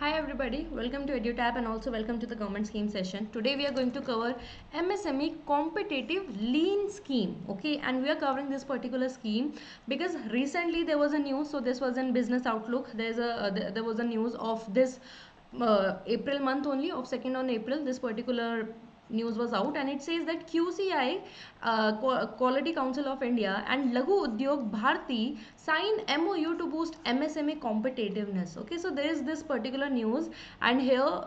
Hi everybody, welcome to EduTap and also welcome to the government scheme session. Today we are going to cover MSME competitive lean scheme. Okay, and we are covering this particular scheme because recently there was a news. So this was in Business Outlook. There was a news of this April month only of 2nd on April. This particular news was out and it says that QCI, Quality Council of India, and Laghu Udyog Bharti sign MOU to boost MSME competitiveness. Okay, so there is this particular news, and here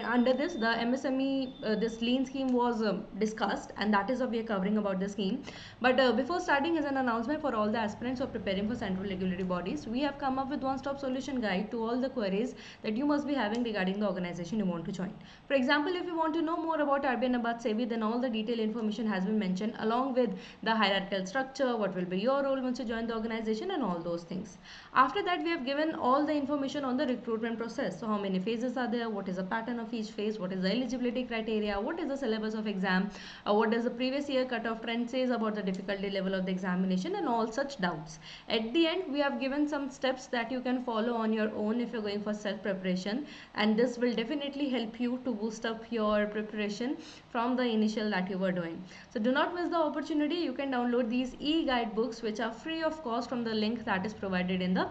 under this the MSME this lean scheme was discussed, and that is what we are covering about the scheme. But before starting, as an announcement for all the aspirants who are preparing for central regulatory bodies, we have come up with one-stop solution guide to all the queries that you must be having regarding the organization you want to join. For example, if you want to know more about RBI Nabaad SEBI, then all the detailed information has been mentioned along with the hierarchical structure, what will be your role once you join the organization, and all those things. After that, we have given all the information on the recruitment process. So how many phases are there, what is the pattern of each phase, what is the eligibility criteria, what is the syllabus of exam, what does the previous year cutoff trend says about the difficulty level of the examination, and all such doubts. At the end, we have given some steps that you can follow on your own if you're going for self preparation, and this will definitely help you to boost up your preparation from the initial that you were doing. So do not miss the opportunity. You can download these e-guidebooks which are free of cost from the link that is provided in the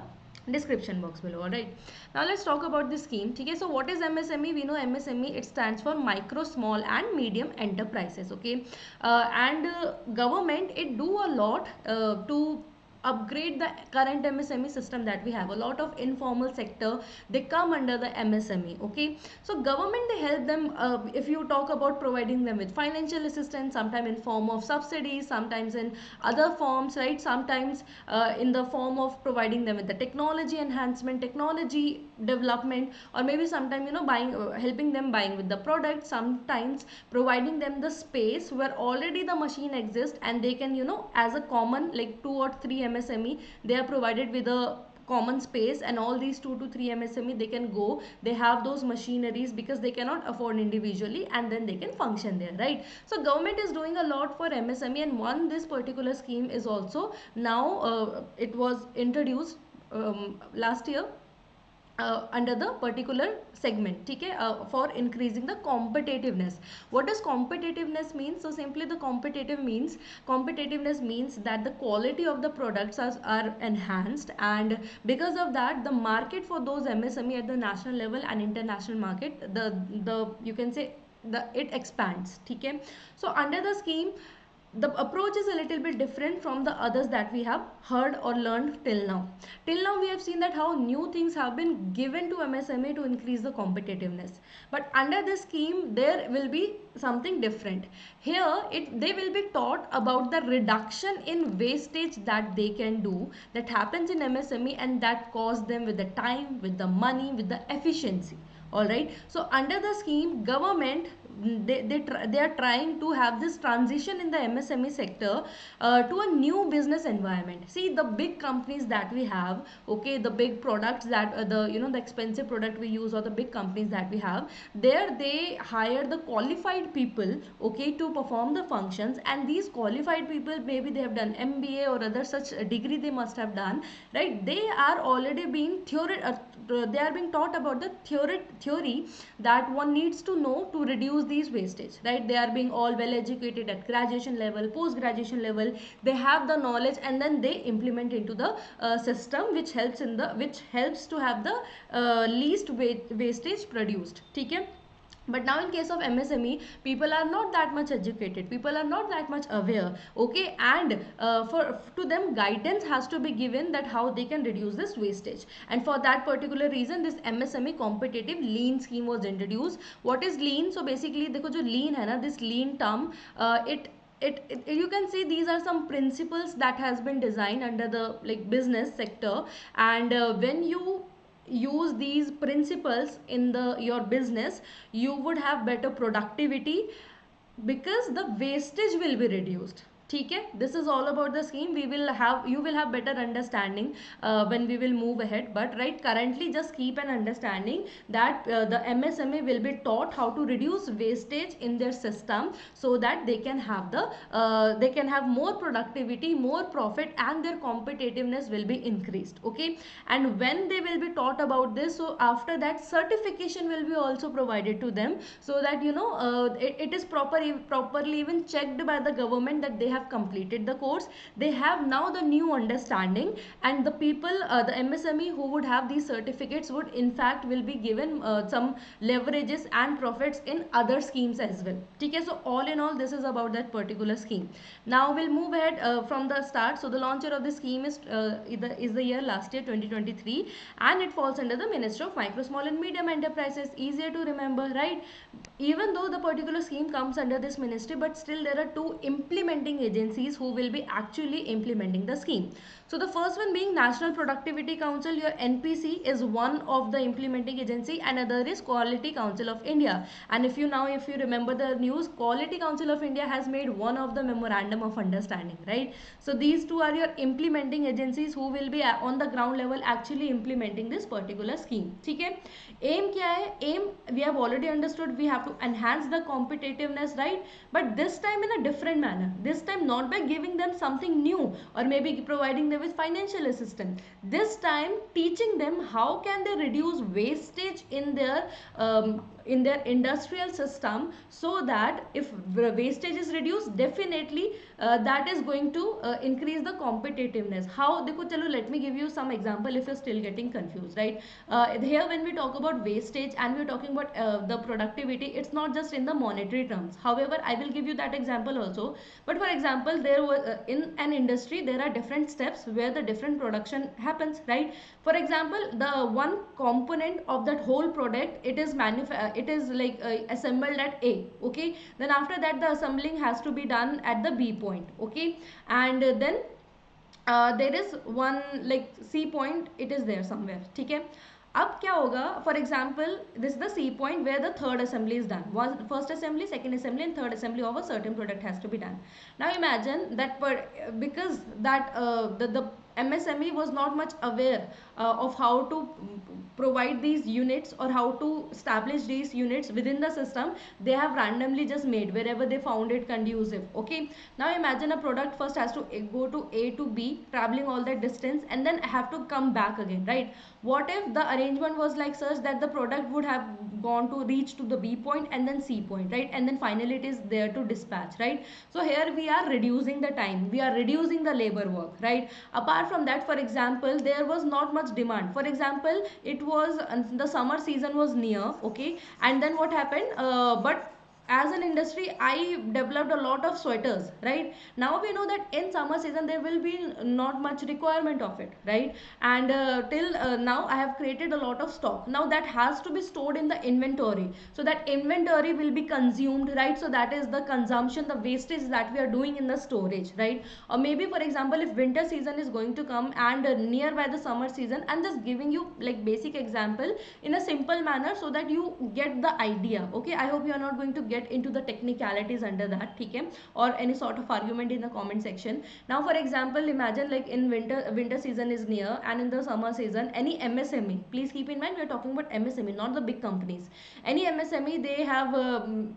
description box below. All right, now let's talk about this scheme. Okay, so what is MSME? We know MSME, it stands for micro, small and medium enterprises. Okay, and government, it do a lot to upgrade the current MSME system that we have. A lot of informal sector, they come under the MSME. Okay, so government, they help them, if you talk about providing them with financial assistance, sometimes in form of subsidies, sometimes in other forms, right? Sometimes in the form of providing them with the technology enhancement, technology development, or maybe sometimes, you know, buying, helping them buying with the product, sometimes providing them the space where already the machine exists and they can, you know, as a common like 2 or 3 MSME, they are provided with a common space, and all these 2 to 3 MSME, they can go, they have those machineries because they cannot afford individually, and then they can function there, right? So government is doing a lot for MSME, and one this particular scheme is also now it was introduced last year under the particular segment. Okay, for increasing the competitiveness. What does competitiveness mean? So simply the competitiveness means that the quality of the products are enhanced, and because of that the market for those MSME at the national level and international market, the you can say the it expands. Okay, so under the scheme, the approach is a little bit different from the others that we have heard or learned till now. Till now we have seen that how new things have been given to MSME to increase the competitiveness, but under this scheme there will be something different. Here they will be taught about the reduction in wastage that they can do, that happens in MSME, and that costs them with the time, with the money, with the efficiency. All right, so under the scheme, government, they are trying to have this transition in the MSME sector to a new business environment. See, the big companies that we have, okay, the big products that the, you know, the expensive product we use, or the big companies that we have, there they hire the qualified people, okay, to perform the functions, and these qualified people, maybe they have done MBA or other such degree they must have done, right? They are already being they are being taught about the theory that one needs to know to reduce these wastage, right? They are being all well educated at graduation level, post graduation level, they have the knowledge, and then they implement into the system, which helps to have the least wastage produced. Okay, but now in case of MSME, people are not that much educated, people are not that much aware. Okay, and for to them guidance has to be given that how they can reduce this wastage, and for that particular reason this MSME competitive lean scheme was introduced. What is lean? So basically देखो जो lean है ना, this lean term, it you can see these are some principles that has been designed under the like business sector, and when you use these principles in the your business, you would have better productivity because the wastage will be reduced. ठीक है, this is all about the scheme. We will have, you will have better understanding when we will move ahead, but right currently just keep an understanding that the MSME will be taught how to reduce wastage in their system, so that they can have they can have more productivity, more profit, and their competitiveness will be increased. Okay, and when they will be taught about this, so after that certification will be also provided to them, so that it is properly even checked by the government that they have completed the course. They have now the new understanding, and the people, the MSME who would have these certificates would in fact will be given some leverages and profits in other schemes as well. Okay, so all in all this is about that particular scheme. Now we'll move ahead from the start. So the launcher of the scheme is the year last year 2023, and it falls under the Ministry of Micro, Small and Medium Enterprises. Easier to remember, right? Even though the particular scheme comes under this ministry, but still there are two implementing agencies who will be actually implementing the scheme. So the first one being National Productivity Council, your NPC is one of the implementing agency, and other is Quality Council of India. And if you remember the news, Quality Council of India has made one of the memorandum of understanding, right? So these two are your implementing agencies who will be on the ground level actually implementing this particular scheme. Okay, aim क्या है? Aim we have already understood, we have to enhance the competitiveness, right? But this time in a different manner. This time not by giving them something new or maybe providing them with financial assistance. This time teaching them how can they reduce wastage in their industrial system, so that if wastage is reduced, definitely that is going to increase the competitiveness. How? देखो चलो, let me give you some example if you're still getting confused, right? Here when we talk about wastage and we're talking about the productivity, it's not just in the monetary terms. However, I will give you that example also. But for example, there was in an industry there are different steps where the different production happens, right? For example, the one component of that whole product, it is like assembled at A. Okay, then after that the assembling has to be done at the B point. Okay, and then there is one like C point, it is there somewhere. ठीक है, अब क्या होगा? For example this the C point where the third assembly is done. First assembly, second assembly and third assembly of a certain product has to be done. Now imagine that because that the MSME was not much aware of how to provide these units or how to establish these units within the system. They have randomly just made wherever they found it conducive. Okay, now imagine a product first has to go to A to B, traveling all that distance, and then have to come back again, right? What if the arrangement was like such that the product would have gone to reach to the B point and then C point, right? And then finally it is there to dispatch, right? So here we are reducing the time, we are reducing the labor work, right? Apart from that, for example, there was not much demand. For example, it was the summer season was near. Okay, and then what happened? But as an industry, I developed a lot of sweaters, right? Now we know that in summer season there will be not much requirement of it, right? And till now I have created a lot of stock. Now that has to be stored in the inventory, so that inventory will be consumed, right? So that is the consumption, the wastage that we are doing in the storage, right? Or maybe for example, if winter season is going to come and nearby the summer season, I'm just giving you like basic example in a simple manner so that you get the idea. Okay, I hope you are not going to get into the technicalities under that, okay, or any sort of argument in the comment section. Now for example, imagine like in winter season is near, and in the summer season any MSME, please keep in mind we are talking about MSME, not the big companies. Any MSME, they have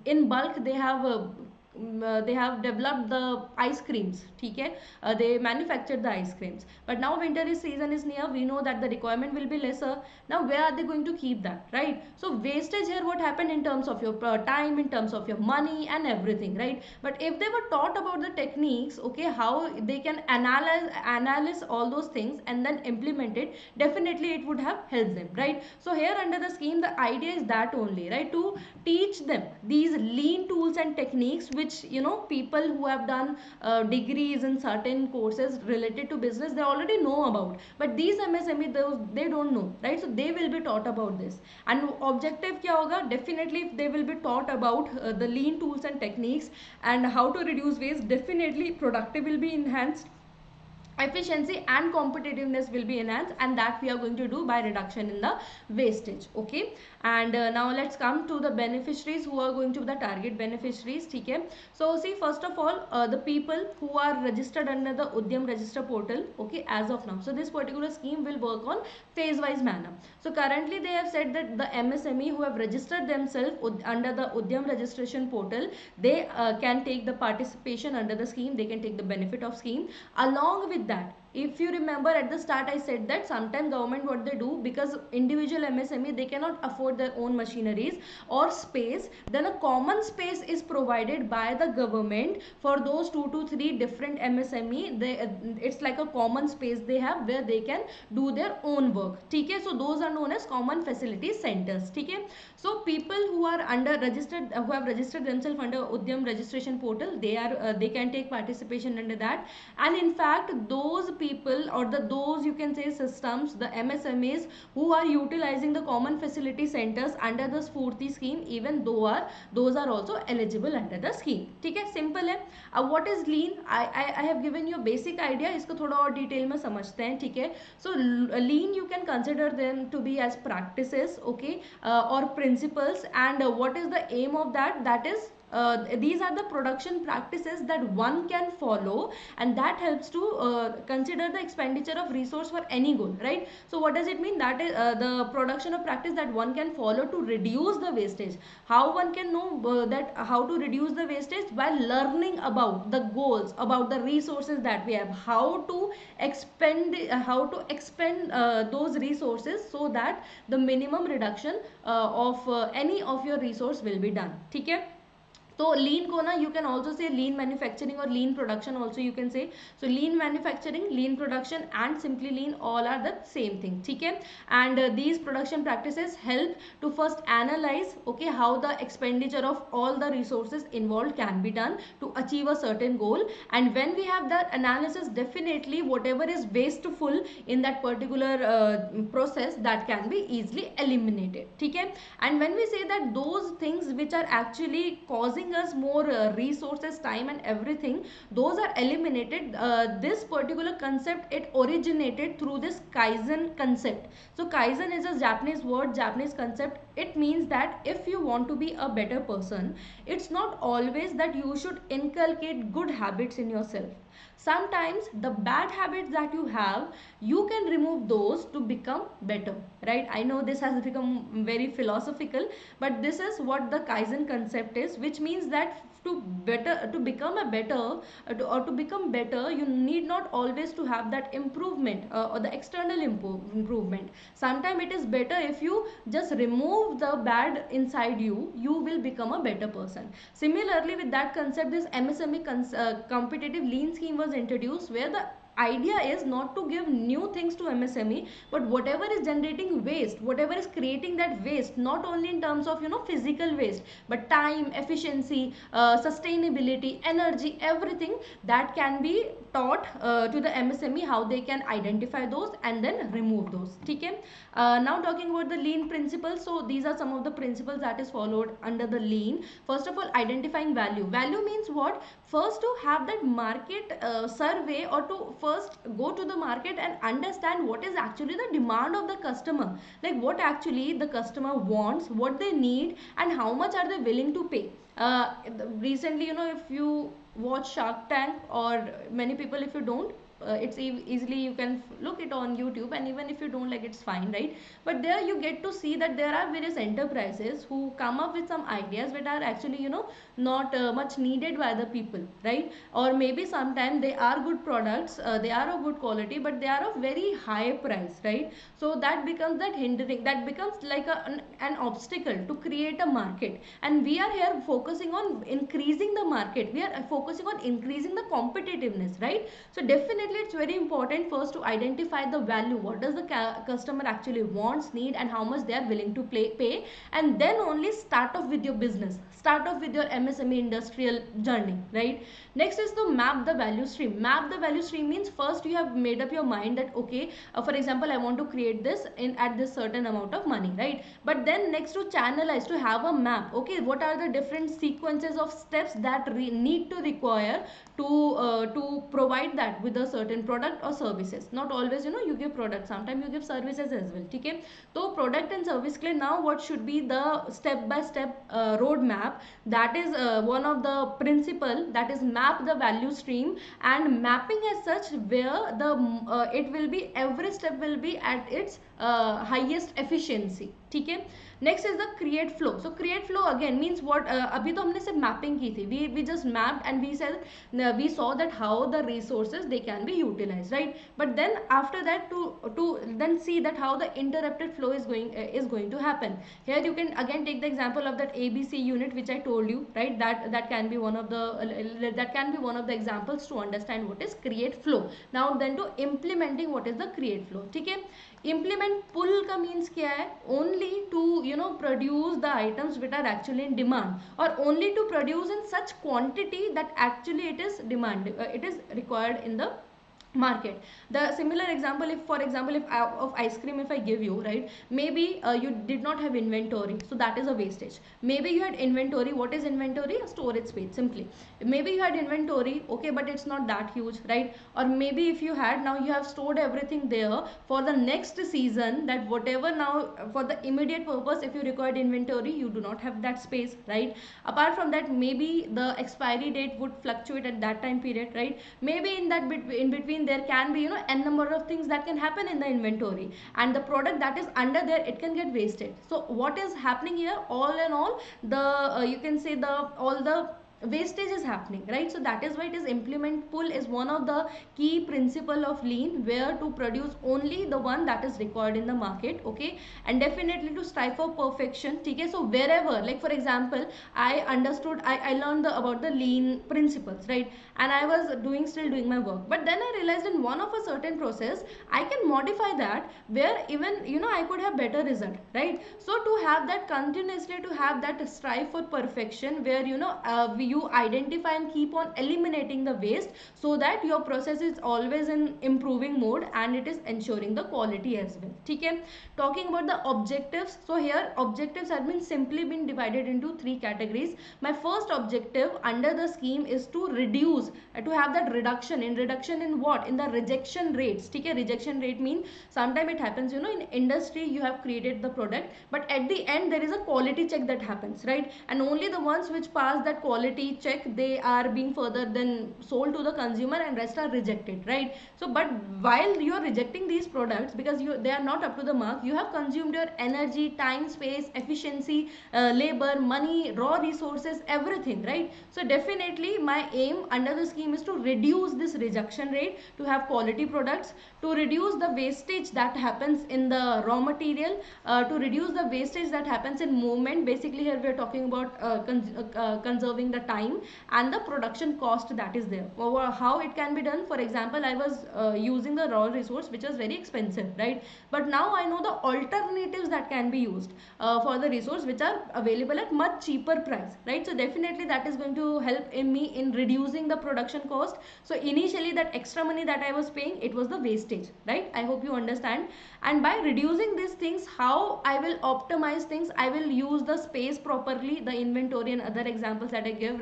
in bulk they have developed the ice creams. Okay, they manufactured the ice creams, but now winter season is near, we know that the requirement will be lesser. Now where are they going to keep that, right? So wastage here, what happened in terms of your time, in terms of your money and everything, right? But if they were taught about the techniques, okay, how they can analyze all those things and then implement it, definitely it would have helped them, right? So here under the scheme, the idea is that only, right, to teach them these lean tools and techniques, which people who have done degrees in certain courses related to business, they already know about, but these MSME, they don't know, right? So they will be taught about this. And objective kya hoga? Definitely if they will be taught about the lean tools and techniques and how to reduce waste, definitely productive will be enhanced, efficiency and competitiveness will be enhanced, and that we are going to do by reduction in the wastage. Okay, and now let's come to the beneficiaries who are going to be the target beneficiaries. Okay, so see, first of all, the people who are registered under the Udyam register portal, okay, as of now. So this particular scheme will work on phase wise manner. So currently they have said that the MSME who have registered themselves under the Udyam registration portal, they can take the participation under the scheme, they can take the benefit of scheme. Along with that, if you remember at the start I said that sometimes government, what they do, because individual MSME they cannot afford their own machineries or space, then a common space is provided by the government for those 2 to 3 different MSME. It's like a common space they have where they can do their own work. Okay, so those are known as common facility centers. Okay, so people who are under registered, who have registered themselves under Udyam registration portal, they can take participation under that. And in fact, those people, or those you can say systems, the MSMEs who are utilizing the common facility centers under the Spurti scheme, even though those are also eligible under the scheme. ठीक है, simple है. What is lean? I have given you a basic idea. इसको थोड़ा और detail में समझते हैं. ठीक है, so lean you can consider them to be as practices, okay, or principles, and what is the aim of that? That is, these are the production practices that one can follow, and that helps to consider the expenditure of resource for any goal, right? So what does it mean? That is the production of practice that one can follow to reduce the wastage. How one can know that how to reduce the wastage? By learning about the goals, about the resources that we have, how to expend those resources, so that the minimum reduction of any of your resource will be done. ठीक है, तो lean को ना, you can also say lean manufacturing or lean production also you can say. So lean manufacturing, lean production and simply lean, all are the same thing. ठीक है, and these production practices help to first analyze, okay, how the expenditure of all the resources involved can be done to achieve a certain goal. And when we have that analysis, definitely whatever is wasteful in that particular process, that can be easily eliminated. ठीक है, and when we say that those things which are actually causing us more resources, time and everything, those are eliminated. This particular concept, it originated through this Kaizen concept. So Kaizen is a Japanese word, Japanese concept. It means that if you want to be a better person, it's not always that you should inculcate good habits in yourself. Sometimes the bad habits that you have, you can remove those to become better, right? I know this has become very philosophical, but this is what the Kaizen concept is, which means that to become a better, or to become better, you need not always to have that improvement, or the external improvement. Sometimes it is better if you just remove the bad inside you, you will become a better person. Similarly, with that concept, this MSME competitive lean scheme was introduced, where the idea is not to give new things to MSME, but whatever is generating waste, whatever is creating that waste, not only in terms of physical waste, but time, efficiency, sustainability, energy, everything, that can be taught to the MSME, how they can identify those and then remove those. Okay, now talking about the lean principles. So these are some of the principles that is followed under the lean. First of all, identifying value. Value means what? First, to have that market survey, or to first go to the market and understand what is actually the demand of the customer, like what actually the customer wants, what they need, and how much are they willing to pay. Recently, if you watch Shark Tank, or many people, if you don't, it's easily you can look it on YouTube, and even if you don't, like, it's fine, right? But there you get to see that there are various enterprises who come up with some ideas that are actually not much needed by the people, right? Or maybe sometimes they are good products, they are of good quality, but they are of very high price, right? So that becomes that hindering, that becomes like an obstacle to create a market. And we are here focusing on increasing the market, we are focusing on increasing the competitiveness, right? So definitely it's very important first to identify the value, what does the customer actually wants, need, and how much they are willing to pay, and then only start off with your business, start off with your MSME industrial journey, right? Next is to map the value stream. Map the value stream means first you have made up your mind that, okay, for example, I want to create this in at this certain amount of money, right? But then next, to channelize, to have a map, okay, what are the different sequences of steps that need to require to provide that with a certain product or services. Not always you give product, sometimes you give services as well. Okay, so product and service के लिए now what should be the step by step road map, that is one of the principle, that is map the value stream, and mapping as such where the it will be, every step will be at its highest efficiency. ठीक है, next is the create flow. So create flow again means what, अभी तो हमने सिर्फ mapping की थी, we just mapped and we saw that how the resources they can be utilized, right. But then after that to then see that how the interrupted flow is going to happen. Here you can again take the example of that ABC unit which I told you, right. That can be one of the examples to understand what is create flow. Now then to implementing what is the create flow. ठीक है, implement pull का means क्या है, only to produce the items which are actually in demand, or only to produce in such quantity that actually it is it is required in the market. The similar example, if for example if of ice cream if I give you, right, maybe you did not have inventory, so that is a wastage. Maybe you had inventory. What is inventory? A storage space, simply. Maybe you had inventory, okay, but it's not that huge, right. Or maybe if you had, now you have stored everything there for the next season, that whatever now for the immediate purpose, if you required inventory, you do not have that space, right. Apart from that, maybe the expiry date would fluctuate at that time period, right. Maybe in that in between there can be n number of things that can happen in the inventory, and the product that is under there, it can get wasted. So what is happening here, all in all, the you can say the all the wastage is happening, right. So that is why it is implement pull is one of the key principle of lean, where to produce only the one that is required in the market, okay, and definitely to strive for perfection. Okay, so wherever, like for example, I understood, I learned about the lean principles, right, and I was still doing my work, but then I realized in one of a certain process I can modify that, where even I could have better result, right. So to have that continuously, to have that strive for perfection, where you identify and keep on eliminating the waste, so that your process is always in improving mode, and it is ensuring the quality as well. Okay, talking about the objectives, so here objectives have been simply been divided into three categories. My first objective under the scheme is to reduce, to have that reduction in what, in the rejection rates. Okay, rejection rate means sometimes it happens in industry, you have created the product, but at the end there is a quality check that happens, right, and only the ones which pass that quality check, they are being further then sold to the consumer, and rest are rejected, right. So but while you are rejecting these products, because they are not up to the mark, you have consumed your energy, time, space, efficiency, labor, money, raw resources, everything, right. So definitely my aim under the scheme is to reduce this rejection rate, to have quality products, to reduce the wastage that happens in the raw material, to reduce the wastage that happens in movement. Basically here we are talking about conserving the time and the production cost that is there. How it can be done, for example, I was using the raw resource which is very expensive, right, but now I know the alternatives that can be used for the resource which are available at much cheaper price, right. So definitely that is going to help in me in reducing the production cost. So initially that extra money that I was paying, it was the wastage, right. I hope you understand. And by reducing these things, how I will optimize things, I will use the space properly, the inventory and other examples that I give,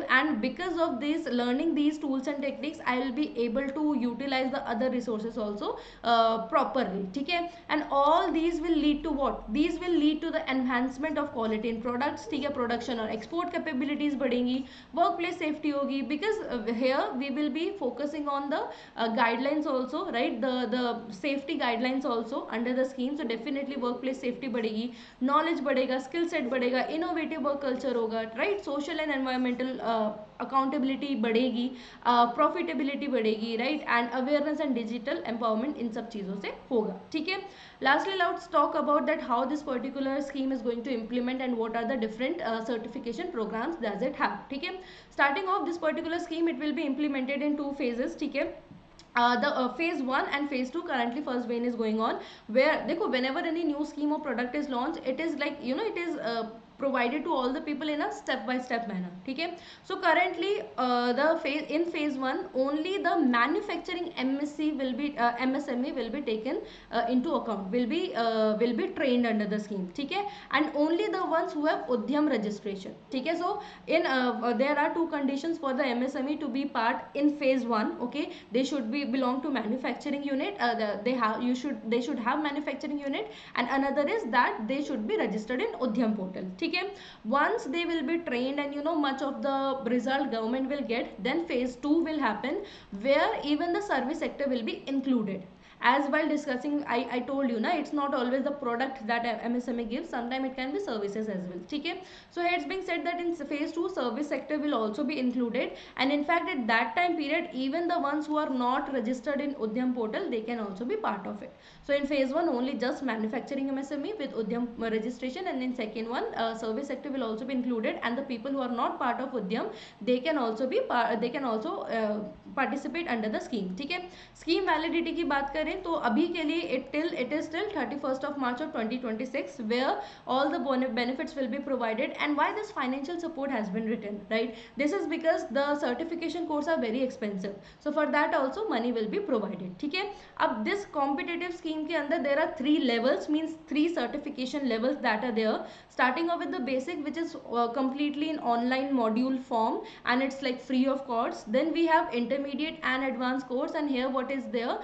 and because of this learning these tools and techniques, I will be able to utilize the other resources also properly. Okay, and all these will lead to what, these will lead to the enhancement of quality in products. ठीक है, production और export capabilities बढ़ेंगी, workplace safety होगी, because here we will be focusing on the guidelines also, right, the safety guidelines also under the scheme. So definitely workplace safety बढ़ेगी, knowledge बढ़ेगा, skill set बढ़ेगा, innovative work culture होगा, right, social and environmental accountability बढ़ेगी, profitability बढ़ेगी, right, and awareness and digital empowerment इन सब चीज़ों से होगा. ठीक है, lastly let's talk about that how this particular scheme is going to implement and what are the different certification programs does it have. ठीक है, starting off this particular scheme, it will be implemented in two phases. ठीक है, the phase 1 and phase 2, currently first vein is going on, where देखो whenever any new scheme or product is launched, it is like it is provided to all the people in a step by step manner. ठीक है. So currently the phase in phase 1 only the manufacturing MSc will be MSME will be taken into account, will be trained under the scheme. ठीक है. And only the ones who have Udyam registration. ठीक है. So in there are two conditions for the MSME to be part in phase 1. Okay, they should be belong to manufacturing unit, they should have manufacturing unit, and another is that they should be registered in Udyam portal. ठीक है. Once they will be trained and much of the result government will get, then phase 2 will happen, where even the service sector will be included. As while discussing, I told you na, it's not always the product that MSME gives, sometimes it can be services as well. Okay. So here it's being said that in phase 2 service sector will also be included, and in fact at that time period even the ones who are not registered in Udyam portal, they can also be part of it. So in phase 1 only just manufacturing MSME with Udyam registration, and in second one service sector will also be included, and the people who are not part of Udyam, they can also participate under the scheme. ठीक है. Scheme validity की बात करें तो अभी के लिए it is till 31st of March of 2026, where all the benefits will be provided. And why this financial support has been written, right? This is because the certification courses are very expensive, so for that also money will be provided. ठीक है. अब this competitive scheme के अंदर there are 3 levels, means 3 certification levels that are there, starting off with the basic, which is completely in online module form, and it's like free of cost. Then we have intermediate and advanced course, and here what is there,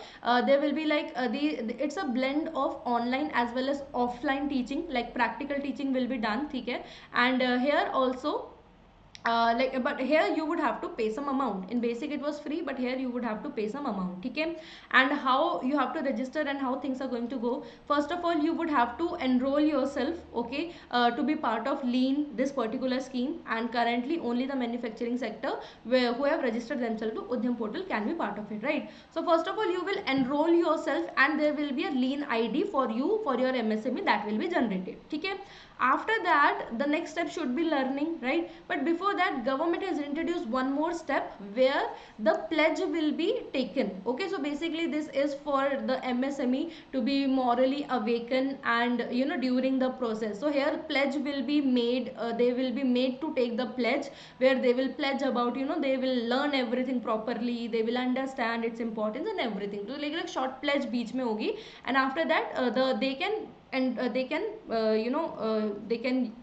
there will be like it's a blend of online as well as offline teaching, like practical teaching will be done. ठीक है. And here also but here you would have to pay some amount. In basic it was free, but here you would have to pay some amount. Okay. And how you have to register and how things are going to go, first of all you would have to enroll yourself, okay, to be part of lean, this particular scheme. And currently only the manufacturing sector who have registered themselves to Udyam portal can be part of it, right? So first of all you will enroll yourself, and there will be a lean ID for you, for your MSME, that will be generated. Okay. After that the next step should be learning, right? But before that government has introduced one more step, where the pledge will be taken. Okay, so basically this is for the MSME to be morally awakened, and during the process, so here pledge will be made, they will be made to take the pledge, where they will pledge about they will learn everything properly, they will understand its importance and everything. So like short pledge beach mein hogi, and after that they can, and they can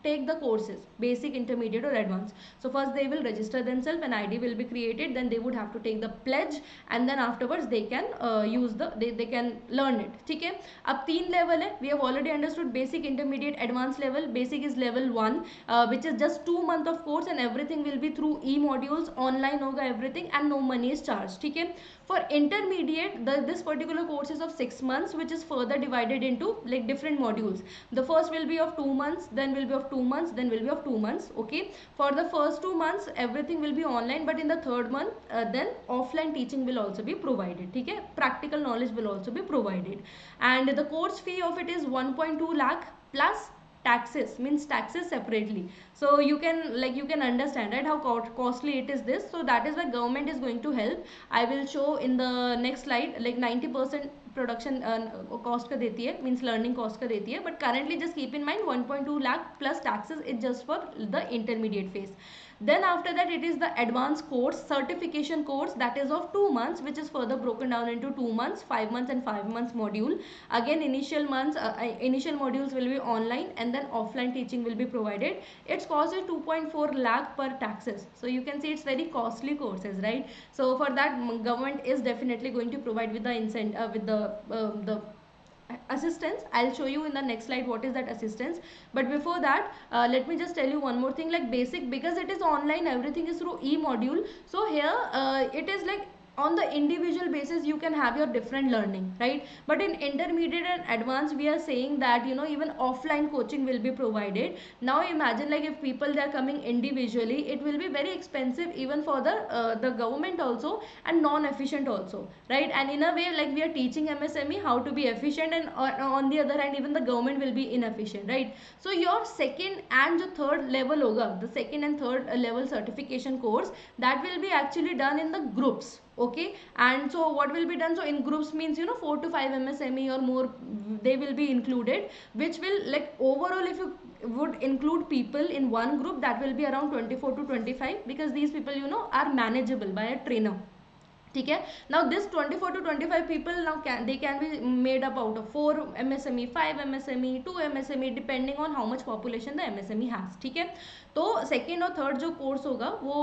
take the courses, basic, intermediate or advanced. So first they will register themselves, an ID will be created, then they would have to take the pledge, and then afterwards they can use they can learn it. ठीक है. अब 3 level है, we have already understood basic, intermediate, advanced level. Basic is level 1, which is just 2 month of course, and everything will be through e-modules, online होगा everything, and no money is charged. ठीक है. For intermediate, this particular course is of 6 months, which is further divided into like different modules. The first will be of 2 months, then will be of 2 months, then will be of 2 months. Okay. For the first 2 months, everything will be online, but in the third month, then offline teaching will also be provided. Okay. Practical knowledge will also be provided. And the course fee of it is 1.2 lakh plus taxes, means taxes separately. So you can understand, right, how costly it is this. So that is why government is going to help. I will show in the next slide, like 90% production cost का देती है, means learning cost का देती है, but currently just keep in mind 1.2 lakh plus taxes is just for the intermediate phase. Then after that it is the advanced course, certification course, that is of 2 months, which is further broken down into 2 months, 5 months and 5 months module. Again initial months, initial modules will be online, and then offline teaching will be provided. Its cost is 2.4 lakh per taxes. So you can see it's very costly courses, right? So for that government is definitely going to provide with the the assistance. I'll show you in the next slide what is that assistance. But before that let me just tell you one more thing, like basic, because it is online, everything is through e-module. So here it is like on the individual basis you can have your different learning, right? But in intermediate and advanced we are saying that even offline coaching will be provided. Now imagine, like if people they are coming individually, it will be very expensive even for the government also, and non-efficient also, right? And in a way, like we are teaching MSME how to be efficient, and on the other hand even the government will be inefficient, right? So your second and the third level hoga, the second and third level certification course, that will be actually done in the groups. Okay, and so what will be done, so in groups means 4 to 5 MSME or more, they will be included, which will, like, overall if you would include people in one group, that will be around 24 to 25, because these people are manageable by a trainer. ठीक है. Now this 24 to 25 people, now they can be made up out of 4 MSME, 5 MSME, 2 MSME, depending on how much population the MSME has. ठीक है. तो second और third जो course होगा वो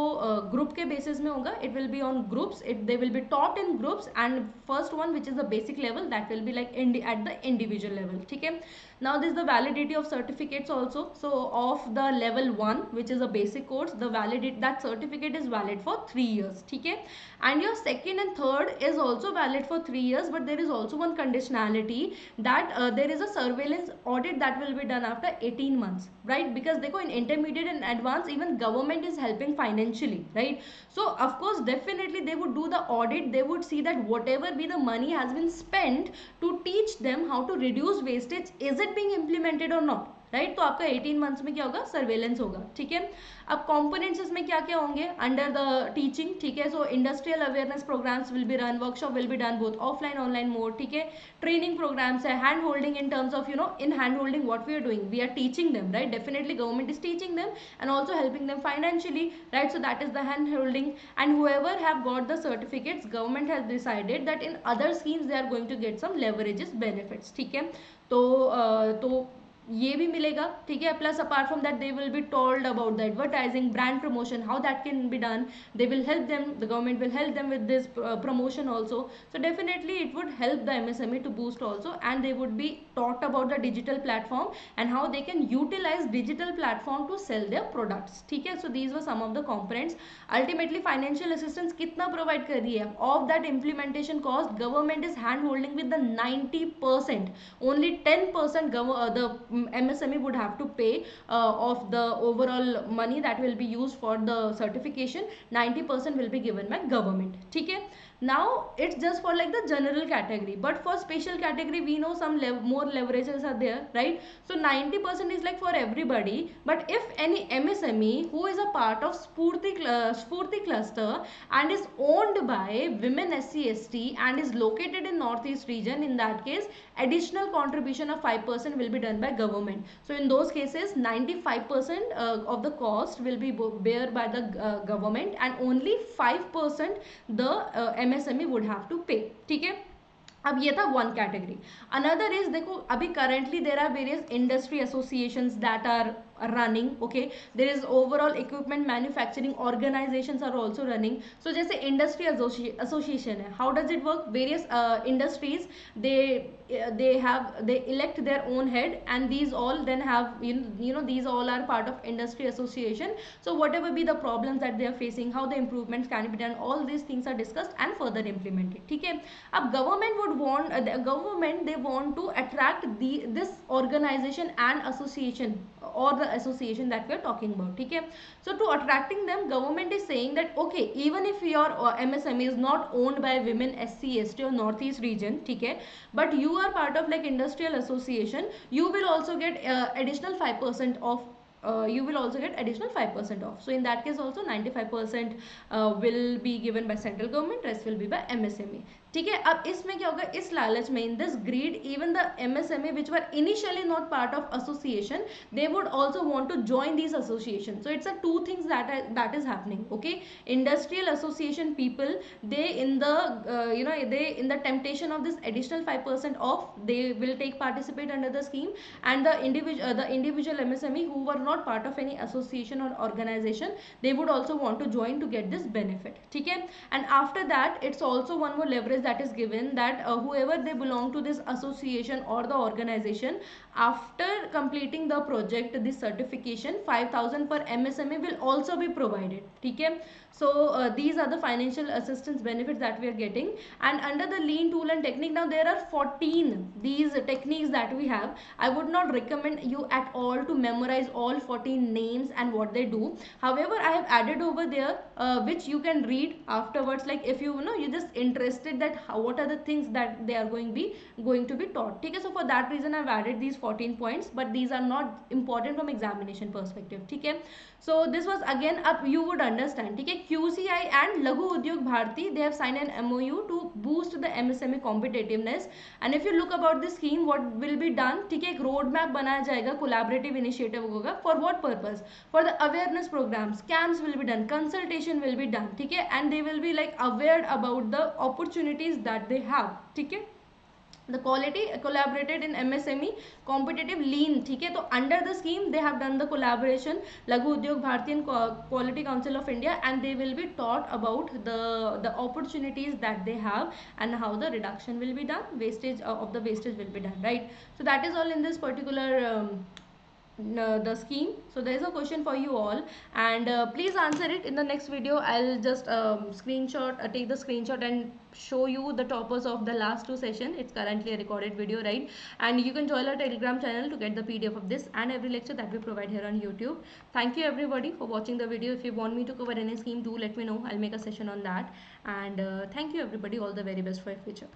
group के बेसिस में होगा. It will be on groups, it they will be taught in groups, and first one which is the basic level, that will be like at the individual level. ठीक है. Now this is the validity of certificates also. So of the level 1, which is a basic course, the validity, that certificate is valid for 3 years. ठीक है. And your second and third is also valid for 3 years, but there is also one conditionality, that there is a surveillance audit that will be done after 18 months, right? Because देखो, in intermediate and advanced, even government is helping financially, right? So of course definitely they would do the audit, they would see that whatever be the money has been spent to teach them how to reduce wastage, is it being implemented or not, right. तो आपका 18 months में क्या होगा, surveillance होगा. ठीक है. अब components इसमें क्या क्या होंगे अंडर द टीचिंग. ठीक है. So industrial awareness programs will be run, workshop will be done both offline online mode. ठीक है. ट्रेनिंग प्रोग्राम्स है, hand holding in terms of in hand holding what we are doing, we are teaching them, right. Definitely government is teaching them and also helping them financially, right. So that is the hand holding. And whoever have got the certificates, government has decided that in other schemes they are going to get some leverages benefits. ठीक है. तो ये भी मिलेगा. ठीक है. Plus apart from that they will be told about the advertising, brand promotion, how that can be done. They will help them, the government will help them with this promotion also. So definitely it would help the MSME to boost also, and they would be taught about the digital platform and how they can utilize digital platform to sell their products. ठीक है. So these were some of the components. Ultimately financial assistance कितना provide कर रही है, of that implementation cost government is hand holding with the 90%. Only 10% the MSME would have to pay of the overall money that will be used for the certification. 90% will be given by government. ठीक है. Now it's just for like the general category, but for special category we know some more leverages are there, right? So 90% is like for everybody, but if any MSME who is a part of Spurti cluster and is owned by women SC/ST and is located in northeast region, in that case additional contribution of 5% will be done by government. So in those cases 95% of the cost will be bear by the government, and only 5% the MSME would have to pay. ठीक है. अब ये था one category. Another is, देखो अभी currently there are various industry associations that are running. Okay, there is overall equipment manufacturing organizations are also running. So जैसे industry association है, how does it work? Various industries, they elect their own head, and these all then have these all are part of industry association. So whatever be the problems that they are facing, how the improvements can be done, all these things are discussed and further implemented. ठीक है. अब government would want the government, they want to attract this organization and association, or the association that we are talking about. ठीक है. So to attracting them, government is saying that okay, even if your MSME is not owned by women SC/ST or northeast region, ठीक है, but you are part of like industrial association, you will also get additional 5% off. You will also get additional 5% off. So in that case also 95% will be given by central government, rest will be by MSME. ठीक है. अब इसमें क्या होगा, इस लालच में, in this greed, even the MSME which were initially not part of association, they would also want to join these associations. So it's a two things that is happening. Okay, industrial association people, they in the they in the temptation of this additional 5% off, they will participate under the scheme, and the individual MSME who were not part of any association or organization, they would also want to join to get this benefit. ठीक है. And after that, it's also one more leverage that is given, that whoever they belong to this association or the organization, after completing the project, this certification, 5,000 per MSME will also be provided. ठीक है. So these are the financial assistance benefits that we are getting. And under the lean tool and technique, now there are 14 these techniques that we have. I would not recommend you at all to memorize all 14 names and what they do. However, I have added over there which you can read afterwards, like if you're just interested that that what are the things that they are going to be taught. Okay, so for that reason I've added these 14 points, but these are not important from examination perspective. Okay, so this was again up, you would understand. Okay, QCI and Laghu Udyog Bharati, they have signed an MOU to boost the MSME competitiveness. And if you look about this scheme, what will be done, ठीक है, एक road map बनाया जाएगा, collaborative initiative होगा. For what purpose? For the awareness programs, camps will be done, consultation will be done. ठीक है, and they will be like aware about the opportunities that they have. ठीक है, the quality collaborated in MSME competitive lean. ठीक है, तो under the scheme they have done the collaboration Laghu Udyog Bharati and Quality Council of India, and they will be taught about the opportunities that they have and how the reduction will be done, wastage of the wastage will be done, right? So that is all in this particular the scheme. So there is a question for you all, and please answer it in the next video. I'll just screenshot, take the screenshot and show you the toppers of the last two session. It's currently a recorded video, right? And you can join our Telegram channel to get the PDF of this and every lecture that we provide here on YouTube. Thank you everybody for watching the video. If you want me to cover any scheme, do let me know. I'll make a session on that. And thank you everybody. All the very best for your future.